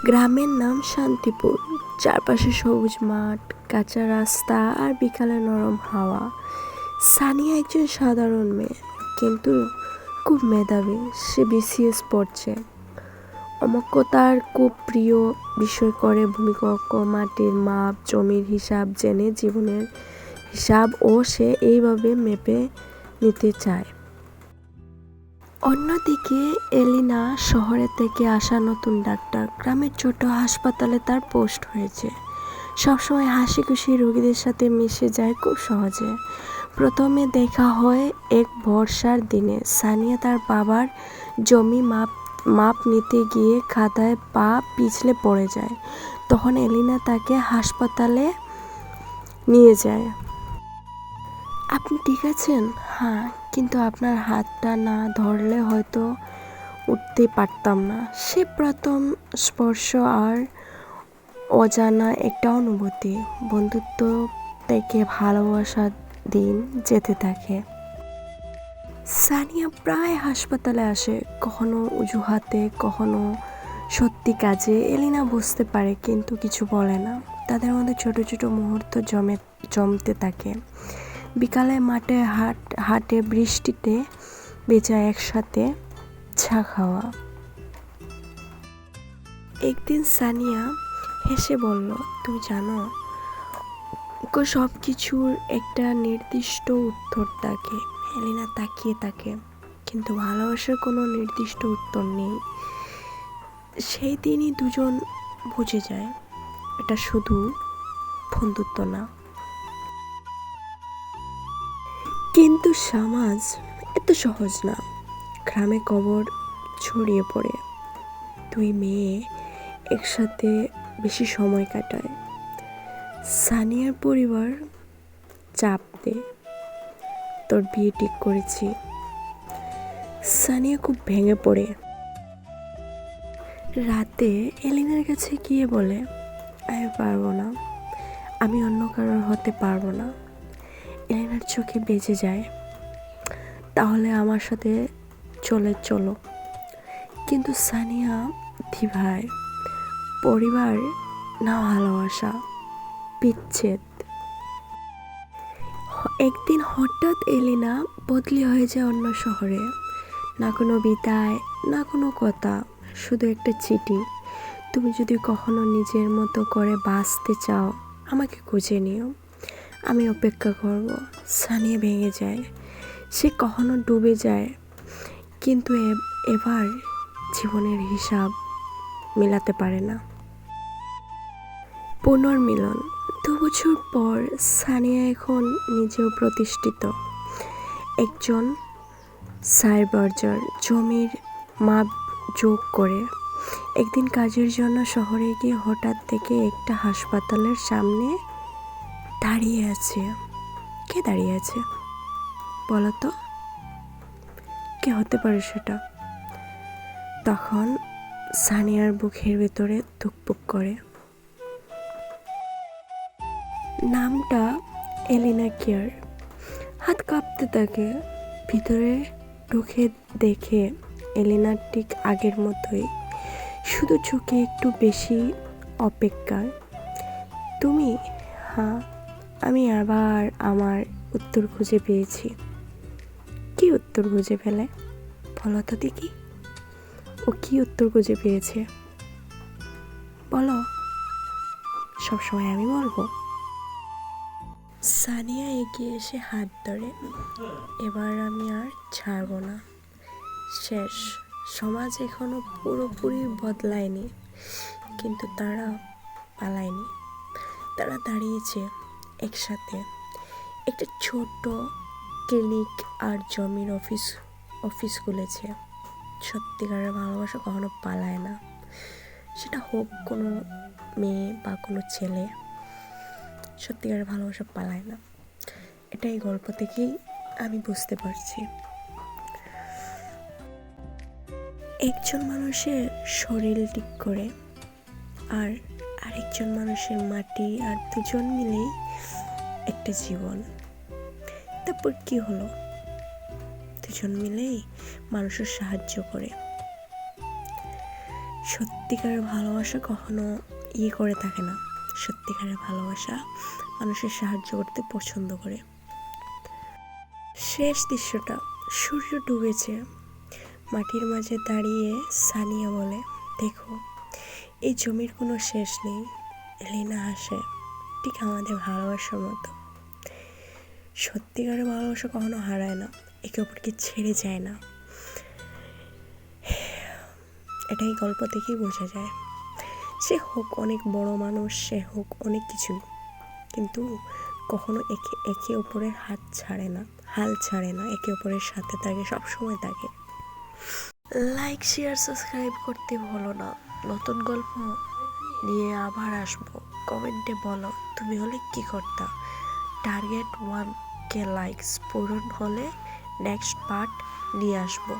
গ্রামের নাম শান্তিপুর। চারপাশে সবুজ মাঠ, কাঁচা রাস্তা আর বিকালে নরম হাওয়া। সানিয়া একজন সাধারণ মেয়ে, কিন্তু খুব মেধাবী। সে বিসিএস পড়ছে। অঙ্ক তার খুব প্রিয় বিষয়। করে ভূমিকম্প, মাটির মাপ, জমির হিসাব জেনে জীবনের হিসাব ও সে এইভাবে মেপে নিতে চায়। অন্যদিকে এলিনা শহরে থেকে আসা নতুন ডাক্তার। গ্রামের ছোট হাসপাতালে তার পোস্ট হয়েছে। সবসময় হাসি খুশি রোগীদের সাথে মিশে যায় খুব সহজে। প্রথমে দেখা হয় এক বর্ষার দিনে। সানিয়া তার বাবার জমি মাপ নিতে গিয়ে খাদায় পা পিছলে পড়ে যায়। তখন এলিনা তাকে হাসপাতালে নিয়ে যায়। আপনি ঠিক আছেন? হ্যাঁ, কিন্তু আপনার হাতটা না ধরলে হয়তো উঠতে পারতাম না। সে প্রথম স্পর্শ আর অজানা একটা অনুভূতি। বন্ধুত্ব থেকে ভালোবাসার দিন যেতে থাকে। সানিয়া প্রায় হাসপাতালে আসে, কখনো অজুহাতে, কখনো সত্যি কাজে। এলিনা বুঝতে পারে কিন্তু কিছু বলে না। তাদের মধ্যে ছোট ছোট মুহূর্ত জমতে থাকে। বিকালে মাঠে হাটে বৃষ্টিতে ভেজা একসাথে চা খাওয়া। একদিন সানিয়া হেসে বলল, তুমি জানো, সব কিছুর একটা নির্দিষ্ট উত্তর থাকে। এলিনা তাকিয়ে থাকে, কিন্তু ভালোবাসার কোনো নির্দিষ্ট উত্তর নেই। সেই দিনই দুজন বুঝে যায়, এটা শুধু বন্ধুত্ব না। কিন্তু সমাজ এত সহজ না। গ্রামে খবর ছড়িয়ে পড়ে, দুই মেয়ে একসাথে বেশি সময় কাটায়। সানিয়ার পরিবার চাপ দেয়, তোর বিয়ে ঠিক করেছি। সানিয়া খুব ভেঙে পড়ে। রাতে এলিনার কাছে গিয়ে বলে, আমি পারবো না, আমি অন্য কারোর হতে পারবো না। এলিনার চোখে বেজে যায়, তাহলে আমার সাথে চলো। কিন্তু সানিয়া দিভায়, পরিবার না ভালোবাসা, বিচ্ছেদ। একদিন হঠাৎ এলিনা বদলি হয়ে যায় অন্য শহরে। না কোনো বিদায়, না কোনো কথা, শুধু একটা চিঠি। তুমি যদি কখনো নিজের মতো করে বাঁচতে চাও, আমাকে খুঁজে নিও, আমি অপেক্ষা করব। সানিয়া ভেঙে যায়। সে কখনো ডুবে যায়, কিন্তু এবার জীবনের হিসাব মেলাতে পারে না। পুনর্মিলন। 2 বছর পর সানিয়া এখন নিজেও প্রতিষ্ঠিত একজন সাইবার্জার, জমির মাপ যোগ করে। একদিন কাজের জন্য শহরে গিয়ে হঠাৎ থেকে একটা হাসপাতালের সামনে দাঁড়িয়ে আছে। কে দাঁড়িয়ে আছে বলো তো? কে হতে পারে সেটা? তখন সানিয়ার বুকের ভেতরে ধুকপুক করে। নামটা এলিনা কেয়ার। হাত কাঁপতে থাকে। ভিতরে ঢুকে দেখে এলিনা ঠিক আগের মতোই, শুধু চোখে একটু বেশি অপেক্ষার। তুমি? হ্যাঁ, আমি আবার আমার উত্তর খুঁজে পেয়েছি। কি উত্তর খুঁজে পেলে বলো তো দেখি? ও কি উত্তর খুঁজে পেয়েছে বলো? সবসময় আমি বলবো। সানিয়া এগিয়ে এসে হাত ধরে, এবার আমি আর ছাড়ব না। শেষ। সমাজ এখনো পুরোপুরি বদলায়নি, কিন্তু তারা পালায়নি। তারা দাঁড়িয়েছে একসাথে। একটা ছোট ক্লিনিক আর জমির অফিস খুলেছে। সত্যিকারের ভালোবাসা কখনো পালায় না, সেটা হোক কোনো মেয়ে বা কোনো ছেলে। সত্যিকারের ভালোবাসা পালায় না, এটা এই গল্প থেকেই আমি বুঝতে পারছি। একজন মানুষের শরীর ঠিক করে, আর আরেকজন মানুষের মাটি, আর দুজন মিলেই একটা জীবন। তারপর কি হলো? দুজন মিলেই মানুষের সাহায্য করে। সত্যিকারের ভালোবাসা কখনো করে থাকে না। সত্যিকারের ভালোবাসা মানুষের সাহায্য করতে পছন্দ করে। শেষ দৃশ্যটা, সূর্য ডুবেছে, মাটির মাঝে দাঁড়িয়ে সানিয়া বলে, দেখো এই জমির কোনো শেষ নেই। এলিনা হাসে, ঠিক আমাদের ভালোবাসার মতো। সত্যিকারের ভালোবাসা কখনো হারায় না, একে অপরকে ছেড়ে যায় না। এটাই গল্প থেকেই বোঝা যায়। সে হোক অনেক বড় মানুষ, সে হোক অনেক কিছু, কিন্তু কখনো একে অপরের হাল ছাড়ে না, একে অপরের সাথে থাকে, সবসময় থাকে। লাইক, শেয়ার, সাবস্ক্রাইব করতে ভুলো না। নতুন গল্প নিয়ে আবার আসবো। কমেন্টে বলো তুমি হলে কি করতা। টার্গেট 1K লাইকস পূরণ হলে নেক্সট পার্ট নিয়ে আসবো।